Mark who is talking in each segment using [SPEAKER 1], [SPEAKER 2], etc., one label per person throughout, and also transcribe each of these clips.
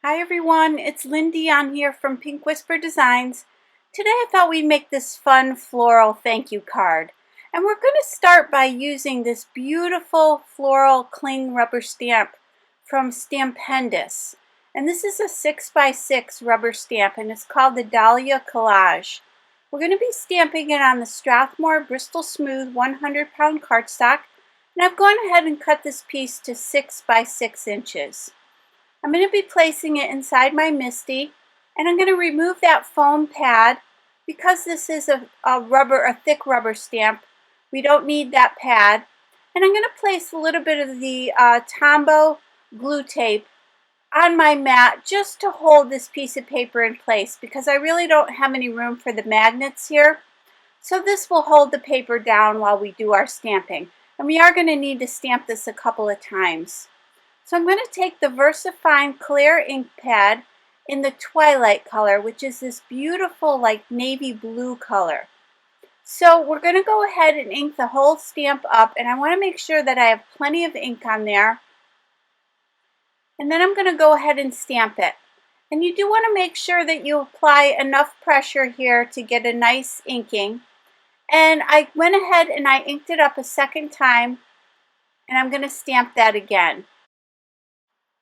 [SPEAKER 1] Hi everyone, it's Lindy on here from Pink Whisper Designs. Today I thought we'd make this fun floral thank you card. And we're going to start by using this beautiful floral cling rubber stamp from Stampendeous. And this is a 6x6 rubber stamp and it's called the Dahlia Collage. We're going to be stamping it on the Strathmore Bristol Smooth 100-pound cardstock. And I've gone ahead and cut this piece to 6x6 inches. I'm going to be placing it inside my MISTI, and I'm going to remove that foam pad because this is a thick rubber stamp. We don't need that pad. And I'm going to place a little bit of the Tombow glue tape on my mat just to hold this piece of paper in place because I really don't have any room for the magnets here. So this will hold the paper down while we do our stamping. And we are going to need to stamp this a couple of times. So I'm going to take the VersaFine clear ink pad in the Twilight color, which is this beautiful like navy blue color. So we're going to go ahead and ink the whole stamp up, and I want to make sure that I have plenty of ink on there. And then I'm going to go ahead and stamp it. And you do want to make sure that you apply enough pressure here to get a nice inking. And I went ahead and I inked it up a second time, and I'm going to stamp that again.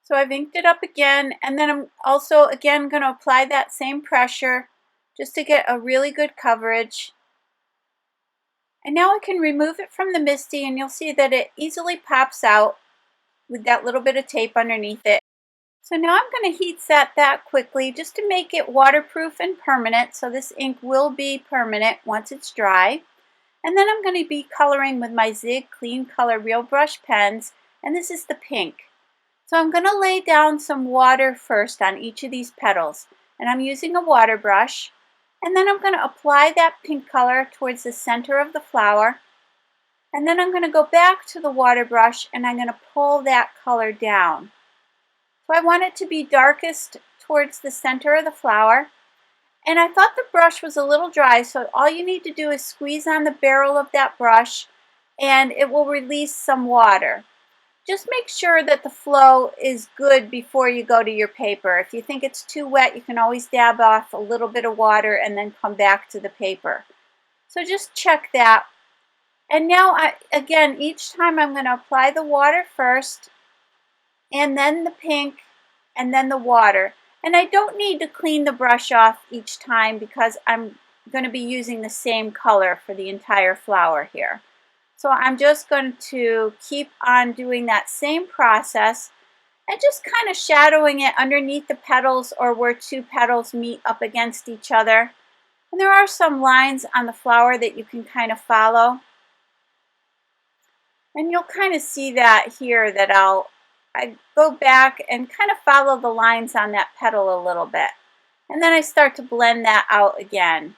[SPEAKER 1] So I've inked it up again, and then I'm also again going to apply that same pressure just to get a really good coverage. And now I can remove it from the MISTI, and you'll see that it easily pops out with that little bit of tape underneath it. So now I'm going to heat set that quickly just to make it waterproof and permanent, so this ink will be permanent once it's dry. And then I'm going to be coloring with my Zig Clean Color Real Brush pens, and this is the pink. So I'm going to lay down some water first on each of these petals, and I'm using a water brush, and then I'm going to apply that pink color towards the center of the flower, and then I'm going to go back to the water brush and I'm going to pull that color down. So I want it to be darkest towards the center of the flower, and I thought the brush was a little dry, so all you need to do is squeeze on the barrel of that brush and it will release some water. Just make sure that the flow is good before you go to your paper. If you think it's too wet, you can always dab off a little bit of water and then come back to the paper. So just check that. And now, again, each time I'm going to apply the water first, and then the pink, and then the water. And I don't need to clean the brush off each time because I'm going to be using the same color for the entire flower here. So I'm just going to keep on doing that same process and just kind of shadowing it underneath the petals or where two petals meet up against each other. And there are some lines on the flower that you can kind of follow. And you'll kind of see that here that I go back and kind of follow the lines on that petal a little bit. And then I start to blend that out again.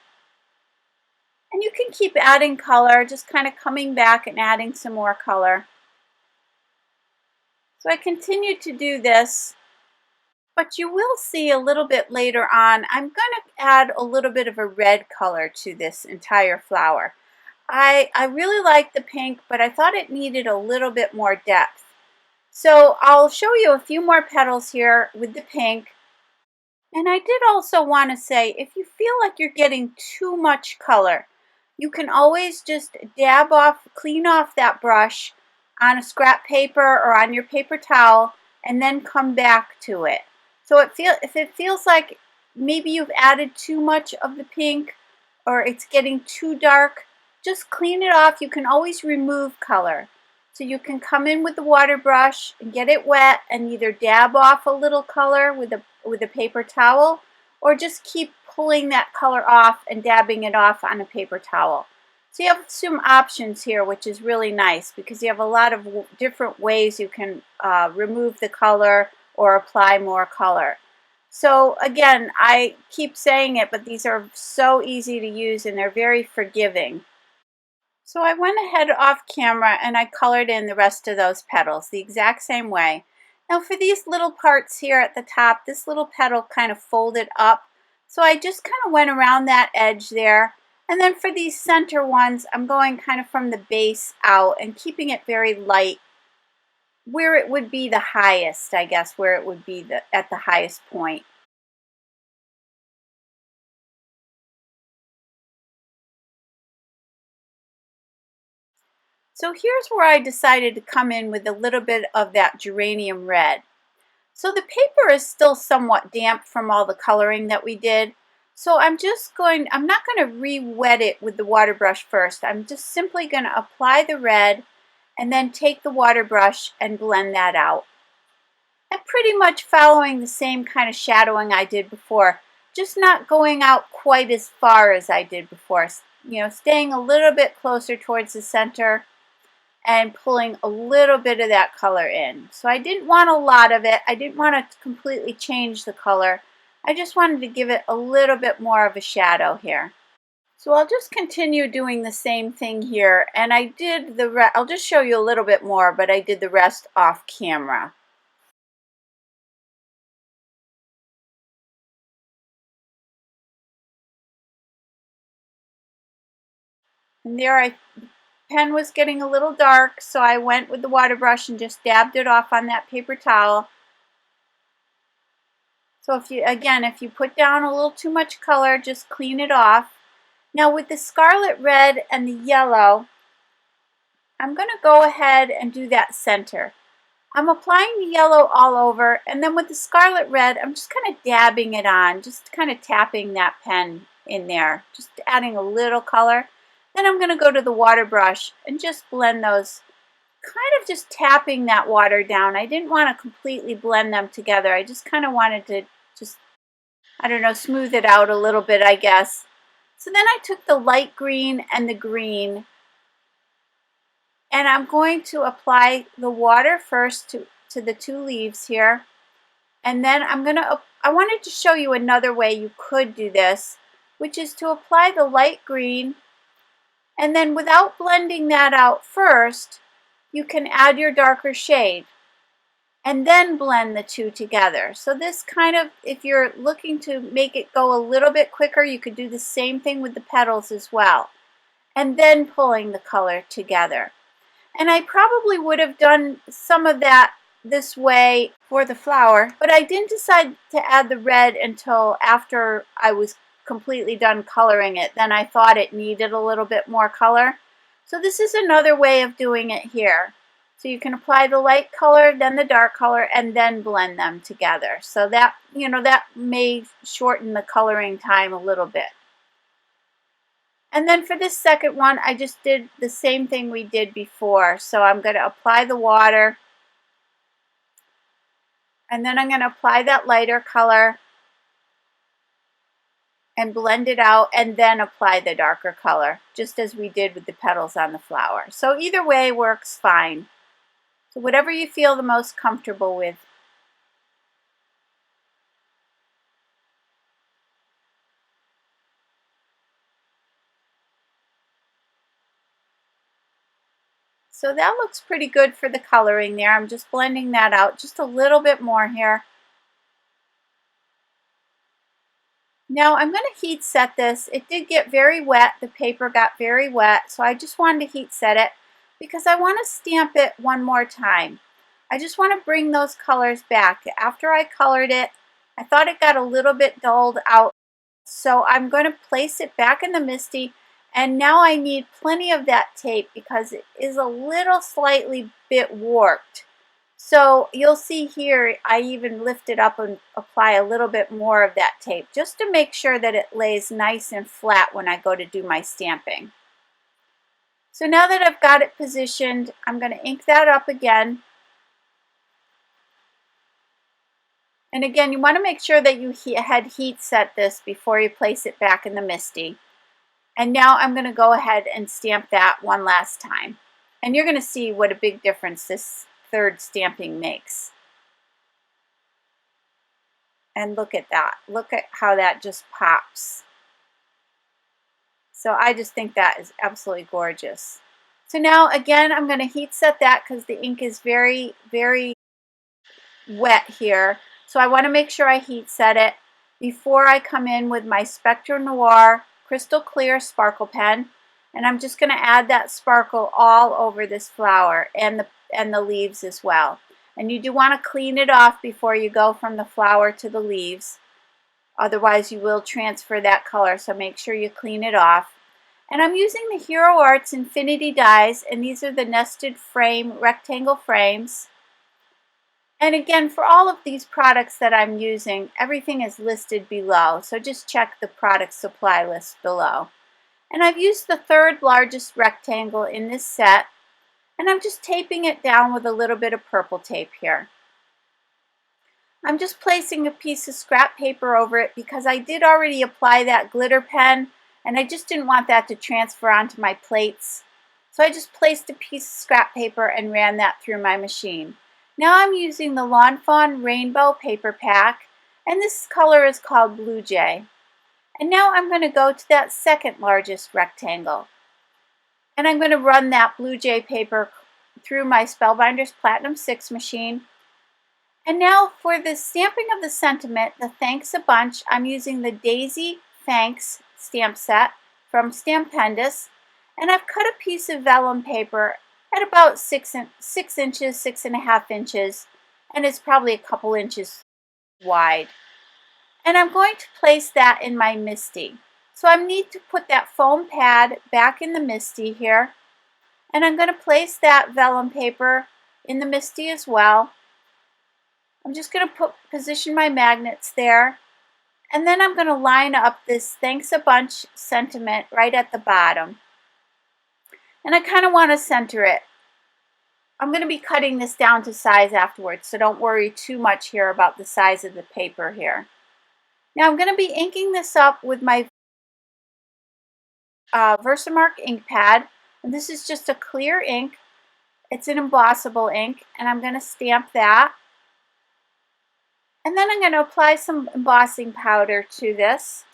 [SPEAKER 1] And you can keep adding color, just kind of coming back and adding some more color. So I continue to do this, but you will see a little bit later on, I'm going to add a little bit of a red color to this entire flower. I really like the pink, but I thought it needed a little bit more depth. So I'll show you a few more petals here with the pink. And I did also want to say, if you feel like you're getting too much color, you can always just dab off, clean off that brush on a scrap paper or on your paper towel and then come back to it. So if it feels like maybe you've added too much of the pink or it's getting too dark, just clean it off. You can always remove color. So you can come in with the water brush and get it wet and either dab off a little color with a paper towel or just keep pulling that color off and dabbing it off on a paper towel. So you have some options here, which is really nice because you have a lot of different ways you can remove the color or apply more color. So again, I keep saying it, but these are so easy to use and they're very forgiving. So I went ahead off camera and I colored in the rest of those petals the exact same way. Now for these little parts here at the top, this little petal kind of folded up. So I just kind of went around that edge there. And then for these center ones, I'm going kind of from the base out and keeping it very light. where it would be the highest, I guess, where it would be at the highest point. So here's where I decided to come in with a little bit of that geranium red. So the paper is still somewhat damp from all the coloring that we did. So I'm not going to re-wet it with the water brush first. I'm just simply going to apply the red and then take the water brush and blend that out. I'm pretty much following the same kind of shadowing I did before, just not going out quite as far as I did before. You know, staying a little bit closer towards the center and pulling a little bit of that color in. So I didn't want a lot of it. I didn't want to completely change the color. I just wanted to give it a little bit more of a shadow here. So I'll just continue doing the same thing here, and I did the rest. I'll just show you a little bit more, but I did the rest off camera. And there, pen was getting a little dark, so I went with the water brush and just dabbed it off on that paper towel. So if you put down a little too much color, just clean it off. Now with the scarlet red and the yellow, I'm going to go ahead and do that center. I'm applying the yellow all over, and then with the scarlet red, I'm just kind of dabbing it on, just kind of tapping that pen in there, just adding a little color. Then I'm going to go to the water brush and just blend those, kind of just tapping that water down. I didn't want to completely blend them together. I just kind of wanted to just, I don't know, smooth it out a little bit, I guess. So then I took the light green and the green, and I'm going to apply the water first to the two leaves here. And then I wanted to show you another way you could do this, which is to apply the light green, and then without blending that out first, you can add your darker shade and then blend the two together. So this kind of, if you're looking to make it go a little bit quicker, you could do the same thing with the petals as well, and then pulling the color together. And I probably would have done some of that this way for the flower, but I didn't decide to add the red until after I was completely done coloring it. Then I thought it needed a little bit more color. So this is another way of doing it here. So you can apply the light color, then the dark color, and then blend them together. So that, you know, that may shorten the coloring time a little bit. And then for this second one, I just did the same thing we did before. So I'm going to apply the water, and then I'm going to apply that lighter color and blend it out, and then apply the darker color, just as we did with the petals on the flower. So either way works fine. So whatever you feel the most comfortable with. So that looks pretty good for the coloring there. I'm just blending that out just a little bit more here. Now I'm going to heat set this. It did get very wet. The paper got very wet, so I just wanted to heat set it because I want to stamp it one more time. I just want to bring those colors back. After I colored it, I thought it got a little bit dulled out, so I'm going to place it back in the MISTI. And now I need plenty of that tape because it is a little slightly bit warped. So you'll see here, I even lift it up and apply a little bit more of that tape just to make sure that it lays nice and flat when I go to do my stamping. So now that I've got it positioned, I'm going to ink that up again. And again, you want to make sure that you had heat set this before you place it back in the MISTI. And now I'm going to go ahead and stamp that one last time. And you're going to see what a big difference this third stamping makes. And look at that. Look at how that just pops. So I just think that is absolutely gorgeous. So now again, I'm going to heat set that because the ink is very, very wet here. So I want to make sure I heat set it before I come in with my Spectra Noir crystal clear sparkle pen, and I'm just going to add that sparkle all over this flower, and and the leaves as well. And you do want to clean it off before you go from the flower to the leaves. Otherwise you will transfer that color, so make sure you clean it off. And I'm using the Hero Arts Infinity dies, and these are the nested frame, rectangle frames. And again, for all of these products that I'm using, everything is listed below, so just check the product supply list below. And I've used the third largest rectangle in this set, and I'm just taping it down with a little bit of purple tape here. I'm just placing a piece of scrap paper over it because I did already apply that glitter pen, and I just didn't want that to transfer onto my plates. So I just placed a piece of scrap paper and ran that through my machine. Now I'm using the Lawn Fawn Rainbow Paper Pack, and this color is called Blue Jay. And now I'm going to go to that second largest rectangle. And I'm going to run that Blue Jay paper through my Spellbinders Platinum 6 machine. And now for the stamping of the sentiment, the Thanks a Bunch, I'm using the Daisy Thanks stamp set from Stampendeous. And I've cut a piece of vellum paper at about 6 inches, 6.5 inches, and it's probably a couple inches wide. And I'm going to place that in my MISTI. So I need to put that foam pad back in the MISTI here. And I'm going to place that vellum paper in the MISTI as well. I'm just going to position my magnets there. And then I'm going to line up this Thanks a Bunch sentiment right at the bottom. And I kind of want to center it. I'm going to be cutting this down to size afterwards, so don't worry too much here about the size of the paper here. Now I'm going to be inking this up with my Versamark ink pad, and this is just a clear ink. It's an embossable ink, and I'm going to stamp that. And then I'm going to apply some embossing powder to this,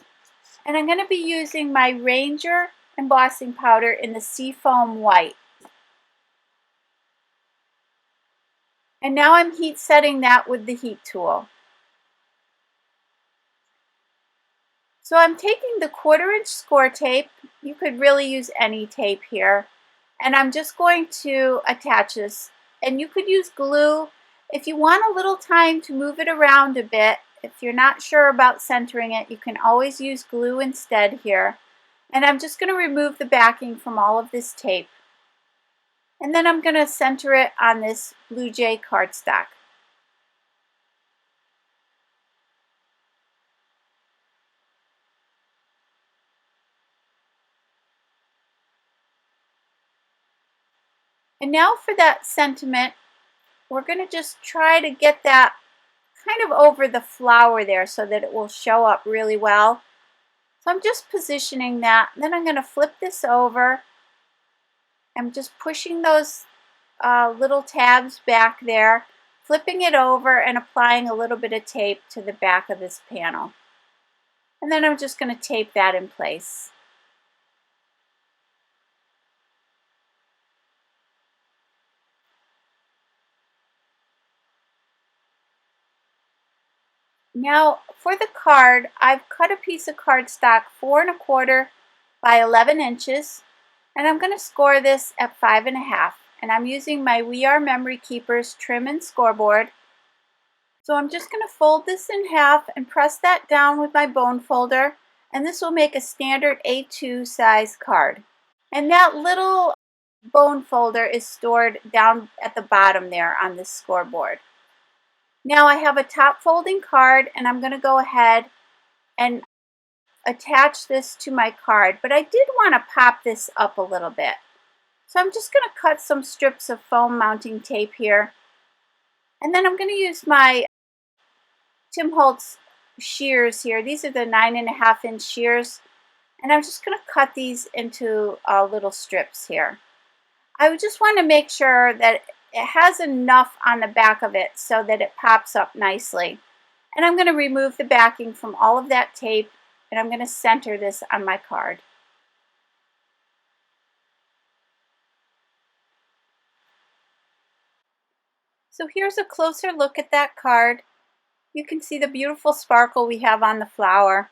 [SPEAKER 1] and I'm going to be using my Ranger embossing powder in the Seafoam White. And now I'm heat setting that with the heat tool. So I'm taking the 1/4 inch score tape, you could really use any tape here, and I'm just going to attach this. And you could use glue. If you want a little time to move it around a bit, if you're not sure about centering it, you can always use glue instead here. And I'm just going to remove the backing from all of this tape. And then I'm going to center it on this Blue Jay cardstock. And now for that sentiment, we're going to just try to get that kind of over the flower there so that it will show up really well. So I'm just positioning that. Then I'm going to flip this over. I'm just pushing those little tabs back there, flipping it over and applying a little bit of tape to the back of this panel. And then I'm just going to tape that in place. Now for the card, I've cut a piece of cardstock 4 1/4 by 11 inches, and I'm going to score this at 5.5. And I'm using my We Are Memory Keepers trim and scoreboard. So I'm just going to fold this in half and press that down with my bone folder, and this will make a standard A2 size card. And that little bone folder is stored down at the bottom there on this scoreboard. Now I have a top folding card, and I'm going to go ahead and attach this to my card, but I did want to pop this up a little bit. So I'm just going to cut some strips of foam mounting tape here, and then I'm going to use my Tim Holtz shears here. These are the 9.5 inch shears, and I'm just going to cut these into little strips here. I would just want to make sure that it has enough on the back of it so that it pops up nicely. And I'm going to remove the backing from all of that tape, and I'm going to center this on my card. So here's a closer look at that card. You can see the beautiful sparkle we have on the flower.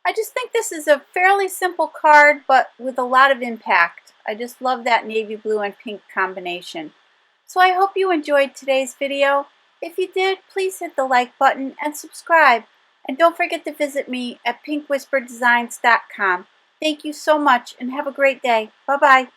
[SPEAKER 1] I just think this is a fairly simple card, but with a lot of impact. I just love that navy blue and pink combination. So I hope you enjoyed today's video. If you did, please hit the like button and subscribe. And don't forget to visit me at pinkwhisperdesigns.com. Thank you so much and have a great day. Bye-bye.